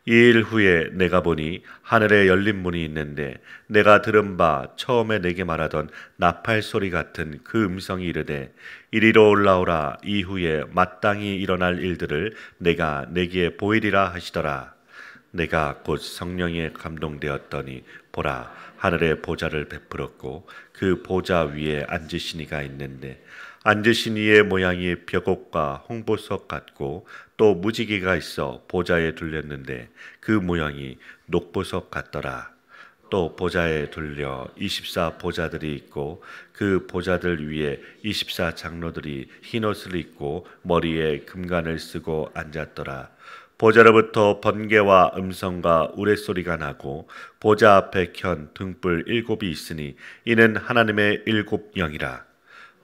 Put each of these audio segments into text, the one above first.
이 일 후에 내가 보니 하늘에 열린 문이 있는데 내가 들은 바 처음에 내게 말하던 나팔 소리 같은 그 음성이 이르되 이리로 올라오라. 이후에 마땅히 일어날 일들을 내가 내게 보이리라 하시더라. 내가 곧 성령에 감동되었더니 보라, 하늘에 보좌를 베풀었고 그 보좌 위에 앉으신 이가 있는데 앉으신 이의 모양이 벽옥과 홍보석 같고 또 무지개가 있어 보좌에 둘렸는데 그 모양이 녹보석 같더라. 또 보좌에 둘려 24 보좌들이 있고 그 보좌들 위에 24 장로들이 흰옷을 입고 머리에 금관을 쓰고 앉았더라. 보좌로부터 번개와 음성과 우레소리가 나고 보좌 앞에 켠 등불 7이 있으니 이는 하나님의 7영이라.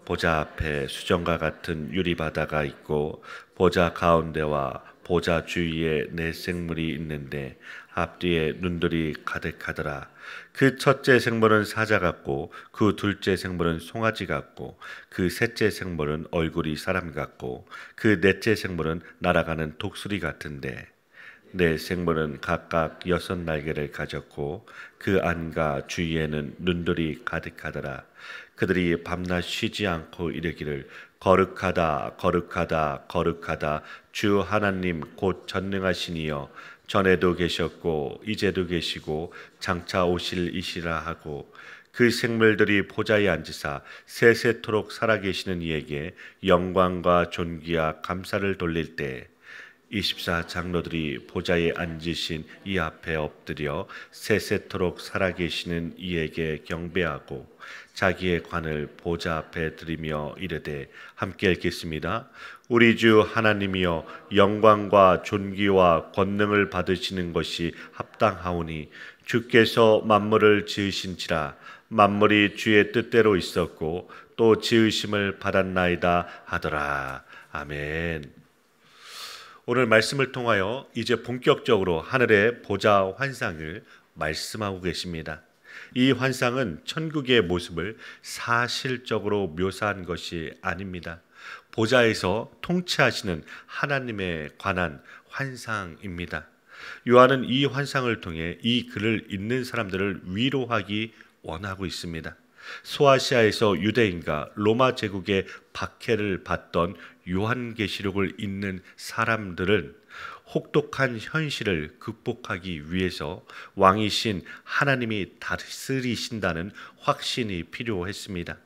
보좌 앞에 수정과 같은 유리바다가 있고 보좌 가운데와 보좌 주위에 네 생물이 있는데 앞뒤에 눈들이 가득하더라. 그 첫째 생물은 사자 같고 그 둘째 생물은 송아지 같고 그 셋째 생물은 얼굴이 사람 같고 그 넷째 생물은 날아가는 독수리 같은데 네 생물은 각각 6 날개를 가졌고 그 안과 주위에는 눈들이 가득하더라. 그들이 밤낮 쉬지 않고 이르기를 거룩하다 거룩하다 거룩하다 주 하나님 곧 전능하시니여 전에도 계셨고 이제도 계시고 장차 오실 이시라 하고 그 생물들이 보좌에 앉으사 세세토록 살아계시는 이에게 영광과 존귀와 감사를 돌릴 때 24 장로들이 보좌에 앉으신 이 앞에 엎드려 세세토록 살아계시는 이에게 경배하고 자기의 관을 보좌 앞에 드리며 이르되 함께 읽겠습니다. 우리 주 하나님이여 영광과 존귀와 권능을 받으시는 것이 합당하오니 주께서 만물을 지으신지라 만물이 주의 뜻대로 있었고 또 지으심을 받았나이다 하더라. 아멘. 오늘 말씀을 통하여 이제 본격적으로 하늘의 보좌 환상을 말씀하고 계십니다. 이 환상은 천국의 모습을 사실적으로 묘사한 것이 아닙니다. 보좌에서 통치하시는 하나님에 관한 환상입니다. 요한은 이 환상을 통해 이 글을 읽는 사람들을 위로하기 원하고 있습니다. 소아시아에서 유대인과 로마 제국의 박해를 받던 요한계시록을 읽는 사람들은 혹독한 현실을 극복하기 위해서 왕이신 하나님이 다스리신다는 확신이 필요했습니다.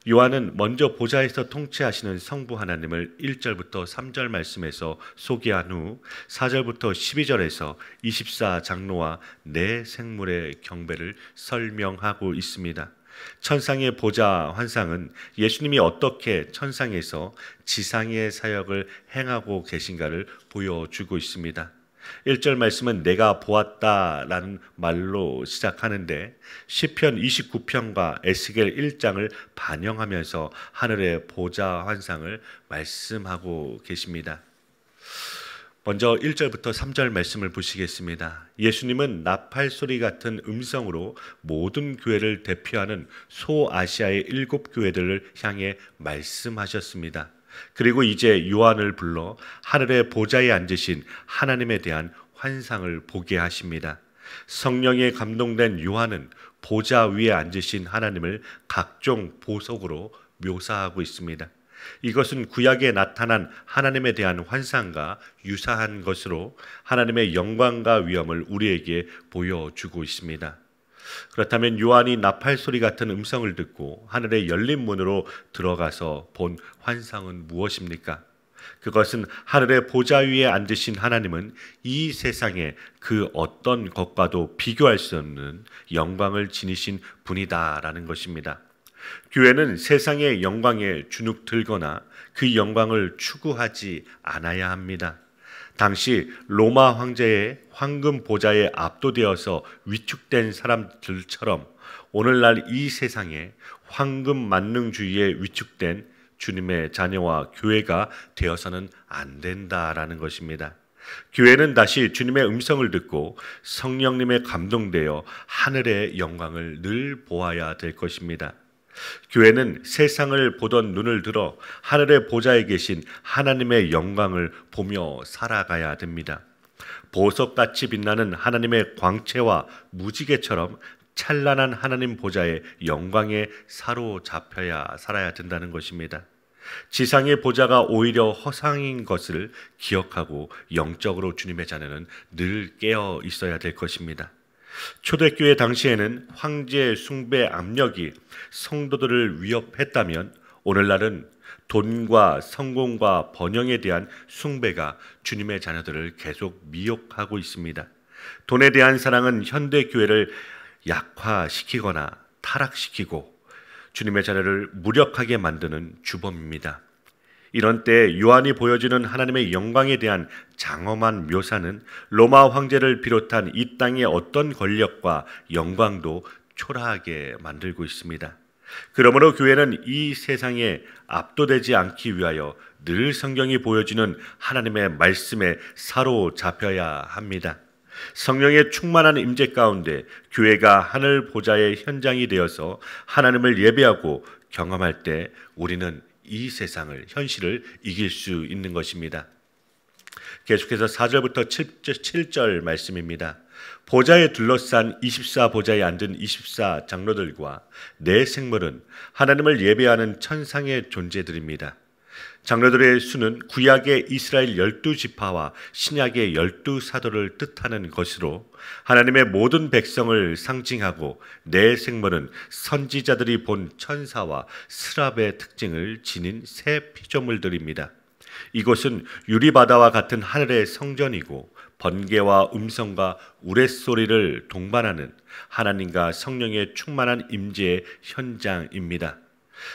요한은 먼저 보좌에서 통치하시는 성부 하나님을 1절부터 3절 말씀에서 소개한 후 4절부터 12절에서 24 장로와 네 생물의 경배를 설명하고 있습니다. 천상의 보좌 환상은 예수님이 어떻게 천상에서 지상의 사역을 행하고 계신가를 보여주고 있습니다. 1절 말씀은 내가 보았다라는 말로 시작하는데 시편 29편과 에스겔 1장을 반영하면서 하늘의 보좌 환상을 말씀하고 계십니다. 먼저 1절부터 3절 말씀을 보시겠습니다. 예수님은 나팔 소리 같은 음성으로 모든 교회를 대표하는 소아시아의 7교회들을 향해 말씀하셨습니다. 그리고 이제 요한을 불러 하늘의 보좌에 앉으신 하나님에 대한 환상을 보게 하십니다. 성령에 감동된 요한은 보좌 위에 앉으신 하나님을 각종 보석으로 묘사하고 있습니다. 이것은 구약에 나타난 하나님에 대한 환상과 유사한 것으로 하나님의 영광과 위엄을 우리에게 보여주고 있습니다. 그렇다면 요한이 나팔 소리 같은 음성을 듣고 하늘의 열린 문으로 들어가서 본 환상은 무엇입니까? 그것은 하늘의 보좌 위에 앉으신 하나님은 이 세상의 그 어떤 것과도 비교할 수 없는 영광을 지니신 분이다라는 것입니다. 교회는 세상의 영광에 주눅들거나 그 영광을 추구하지 않아야 합니다. 당시 로마 황제의 황금 보좌에 압도되어서 위축된 사람들처럼 오늘날 이 세상에 황금 만능주의에 위축된 주님의 자녀와 교회가 되어서는 안 된다라는 것입니다. 교회는 다시 주님의 음성을 듣고 성령님의 감동되어 하늘의 영광을 늘 보아야 될 것입니다. 교회는 세상을 보던 눈을 들어 하늘의 보좌에 계신 하나님의 영광을 보며 살아가야 됩니다. 보석같이 빛나는 하나님의 광채와 무지개처럼 찬란한 하나님 보좌의 영광에 사로잡혀야 살아야 된다는 것입니다. 지상의 보좌가 오히려 허상인 것을 기억하고 영적으로 주님의 자녀는 늘 깨어 있어야 될 것입니다. 초대교회 당시에는 황제 숭배 압력이 성도들을 위협했다면 오늘날은 돈과 성공과 번영에 대한 숭배가 주님의 자녀들을 계속 미혹하고 있습니다. 돈에 대한 사랑은 현대 교회를 약화시키거나 타락시키고 주님의 자녀를 무력하게 만드는 주범입니다. 이런 때 요한이 보여주는 하나님의 영광에 대한 장엄한 묘사는 로마 황제를 비롯한 이 땅의 어떤 권력과 영광도 초라하게 만들고 있습니다. 그러므로 교회는 이 세상에 압도되지 않기 위하여 늘 성경이 보여주는 하나님의 말씀에 사로잡혀야 합니다. 성령의 충만한 임재 가운데 교회가 하늘 보좌의 현장이 되어서 하나님을 예배하고 경험할 때 우리는 이 세상을, 현실을 이길 수 있는 것입니다. 계속해서 4절부터 7절 말씀입니다. 보좌에 둘러싼 24 보좌에 앉은 24 장로들과 네 생물은 하나님을 예배하는 천상의 존재들입니다. 장로들의 수는 구약의 이스라엘 12지파와 신약의 12사도를 뜻하는 것으로 하나님의 모든 백성을 상징하고 네 생물은 선지자들이 본 천사와 스랍의 특징을 지닌 새 피조물들입니다. 이곳은 유리바다와 같은 하늘의 성전이고 번개와 음성과 우레소리를 동반하는 하나님과 성령의 충만한 임재의 현장입니다.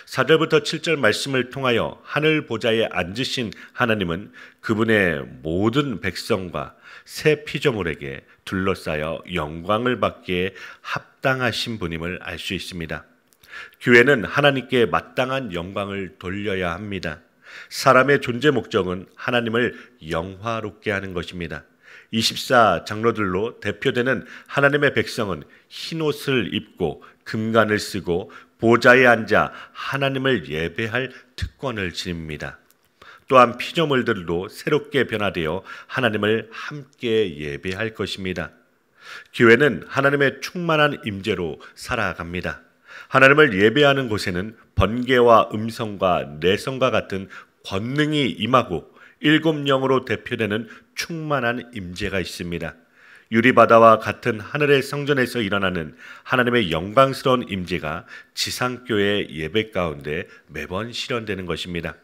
4절부터 7절 말씀을 통하여 하늘 보좌에 앉으신 하나님은 그분의 모든 백성과 새 피조물에게 둘러싸여 영광을 받기에 합당하신 분임을 알 수 있습니다. 교회는 하나님께 마땅한 영광을 돌려야 합니다. 사람의 존재 목적은 하나님을 영화롭게 하는 것입니다. 24 장로들로 대표되는 하나님의 백성은 흰옷을 입고 금관을 쓰고 보좌에 앉아 하나님을 예배할 특권을 지닙니다. 또한 피조물들도 새롭게 변화되어 하나님을 함께 예배할 것입니다. 교회는 하나님의 충만한 임재로 살아갑니다. 하나님을 예배하는 곳에는 번개와 음성과 내성과 같은 권능이 임하고 일곱 영으로 대표되는 충만한 임재가 있습니다. 유리바다와 같은 하늘의 성전에서 일어나는 하나님의 영광스러운 임재가 지상교회의 예배 가운데 매번 실현되는 것입니다.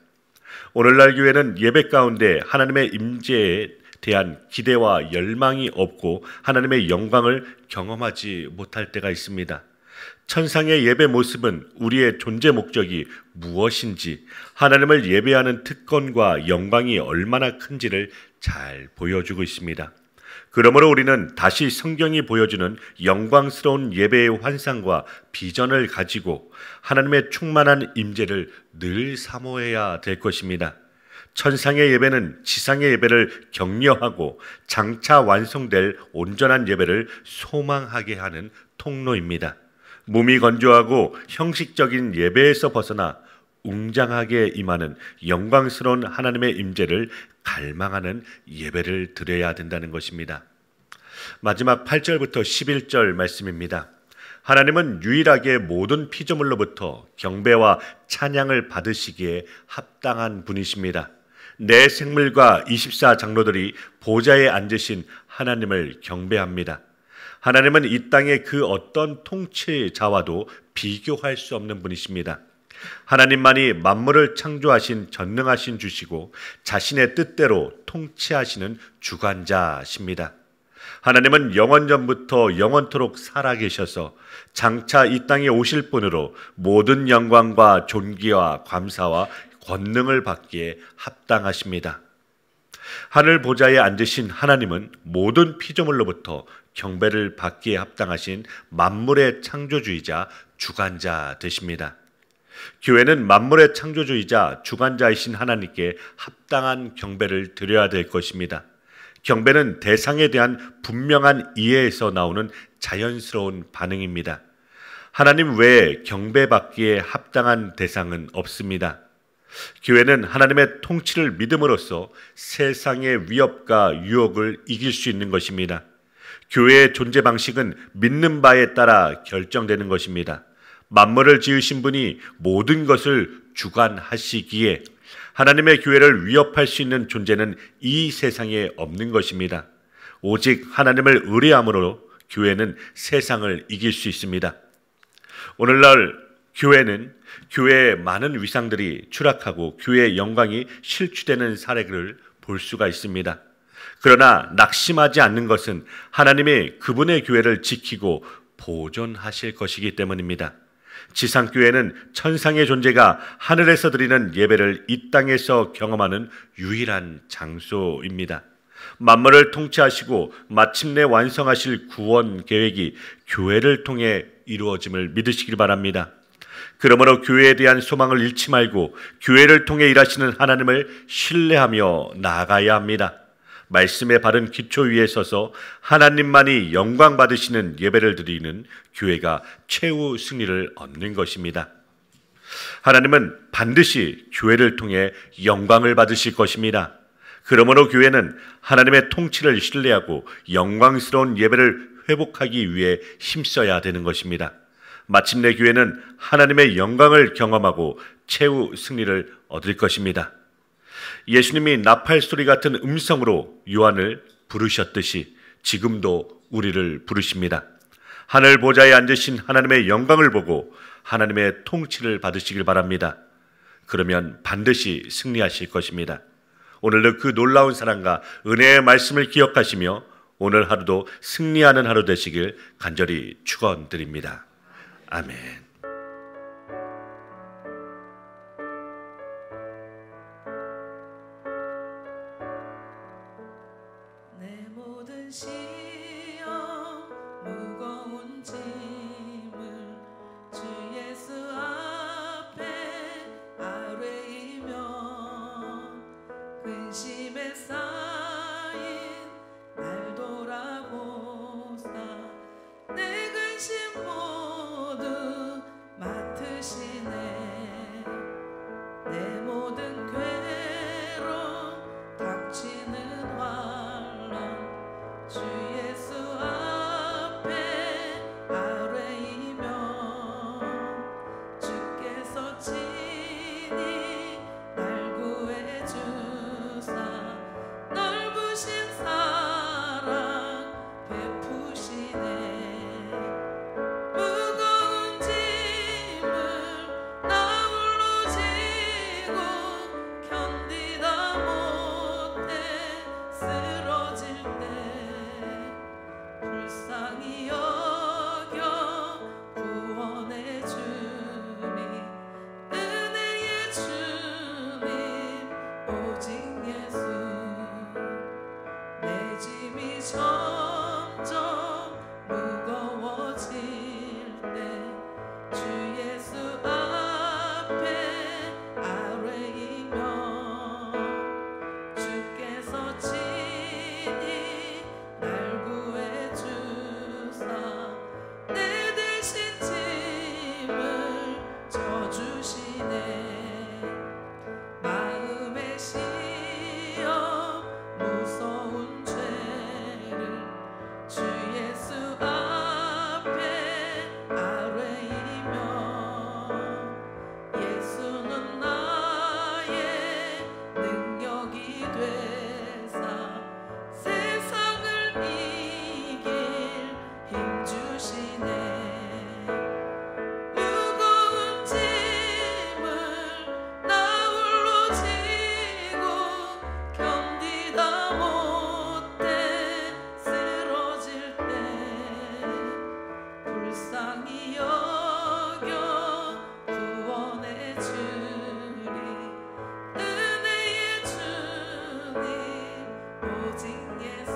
오늘날 교회는 예배 가운데 하나님의 임재에 대한 기대와 열망이 없고 하나님의 영광을 경험하지 못할 때가 있습니다. 천상의 예배 모습은 우리의 존재 목적이 무엇인지, 하나님을 예배하는 특권과 영광이 얼마나 큰지를 잘 보여주고 있습니다. 그러므로 우리는 다시 성경이 보여주는 영광스러운 예배의 환상과 비전을 가지고 하나님의 충만한 임재를 늘 사모해야 될 것입니다. 천상의 예배는 지상의 예배를 격려하고 장차 완성될 온전한 예배를 소망하게 하는 통로입니다. 몸이 건조하고 형식적인 예배에서 벗어나 웅장하게 임하는 영광스러운 하나님의 임재를 갈망하는 예배를 드려야 된다는 것입니다. 마지막 8절부터 11절 말씀입니다. 하나님은 유일하게 모든 피조물로부터 경배와 찬양을 받으시기에 합당한 분이십니다. 네 생물과 24 장로들이 보좌에 앉으신 하나님을 경배합니다. 하나님은 이 땅의 그 어떤 통치자와도 비교할 수 없는 분이십니다. 하나님만이 만물을 창조하신 전능하신 주시고 자신의 뜻대로 통치하시는 주관자십니다. 하나님은 영원전부터 영원토록 살아계셔서 장차 이 땅에 오실 분으로 모든 영광과 존귀와 감사와 권능을 받기에 합당하십니다. 하늘 보좌에 앉으신 하나님은 모든 피조물로부터 경배를 받기에 합당하신 만물의 창조주이자 주관자 되십니다. 교회는 만물의 창조주이자 주관자이신 하나님께 합당한 경배를 드려야 될 것입니다. 경배는 대상에 대한 분명한 이해에서 나오는 자연스러운 반응입니다. 하나님 외에 경배받기에 합당한 대상은 없습니다. 교회는 하나님의 통치를 믿음으로써 세상의 위협과 유혹을 이길 수 있는 것입니다. 교회의 존재 방식은 믿는 바에 따라 결정되는 것입니다. 만물을 지으신 분이 모든 것을 주관하시기에 하나님의 교회를 위협할 수 있는 존재는 이 세상에 없는 것입니다. 오직 하나님을 의뢰함으로 교회는 세상을 이길 수 있습니다. 오늘날 교회는 교회의 많은 위상들이 추락하고 교회의 영광이 실추되는 사례를 볼 수가 있습니다. 그러나 낙심하지 않는 것은 하나님이 그분의 교회를 지키고 보존하실 것이기 때문입니다. 지상교회는 천상의 존재가 하늘에서 드리는 예배를 이 땅에서 경험하는 유일한 장소입니다. 만물을 통치하시고 마침내 완성하실 구원 계획이 교회를 통해 이루어짐을 믿으시길 바랍니다. 그러므로 교회에 대한 소망을 잃지 말고 교회를 통해 일하시는 하나님을 신뢰하며 나아가야 합니다. 말씀의 바른 기초 위에 서서 하나님만이 영광 받으시는 예배를 드리는 교회가 최후 승리를 얻는 것입니다. 하나님은 반드시 교회를 통해 영광을 받으실 것입니다. 그러므로 교회는 하나님의 통치를 신뢰하고 영광스러운 예배를 회복하기 위해 힘써야 되는 것입니다. 마침내 교회는 하나님의 영광을 경험하고 최후 승리를 얻을 것입니다. 예수님이 나팔소리 같은 음성으로 요한을 부르셨듯이 지금도 우리를 부르십니다. 하늘 보좌에 앉으신 하나님의 영광을 보고 하나님의 통치를 받으시길 바랍니다. 그러면 반드시 승리하실 것입니다. 오늘도 그 놀라운 사랑과 은혜의 말씀을 기억하시며 오늘 하루도 승리하는 하루 되시길 간절히 축원드립니다. 아멘. 내 모든 시험 무거운 짐을 주 예수 앞에 아뢰이며 근심에 쌓인 날 돌아보사 내 근심 모두 맡으시네. 내 모든 괴로움 닥치는 환란 주 예수 앞에 아뢰이며 주께서 친히 날 구해주사 넓으신 사랑 베푸시네. 무거운 짐을 나 홀로 지고 견디다 못해 쓰러질 때 불쌍히 여겨 구원의 주님 은혜의 주님 오직 예수. 내 짐이 점점 무거워질 때 주 예수 앞에 아뢰이며 주께서 친히 날 구해주사 내 대신 짐을 져주시네. 마음의 시험 무서운 죄를 주 예수 앞에 아뢰이며 예수는 나의 능력이 되사 세상을 이길 힘 주시네. 무거운 짐을 나 홀로 지고 견디다 못해 쓰러질 때 불쌍히 여겨 구원의 주님 은혜의 주님 오직 예수.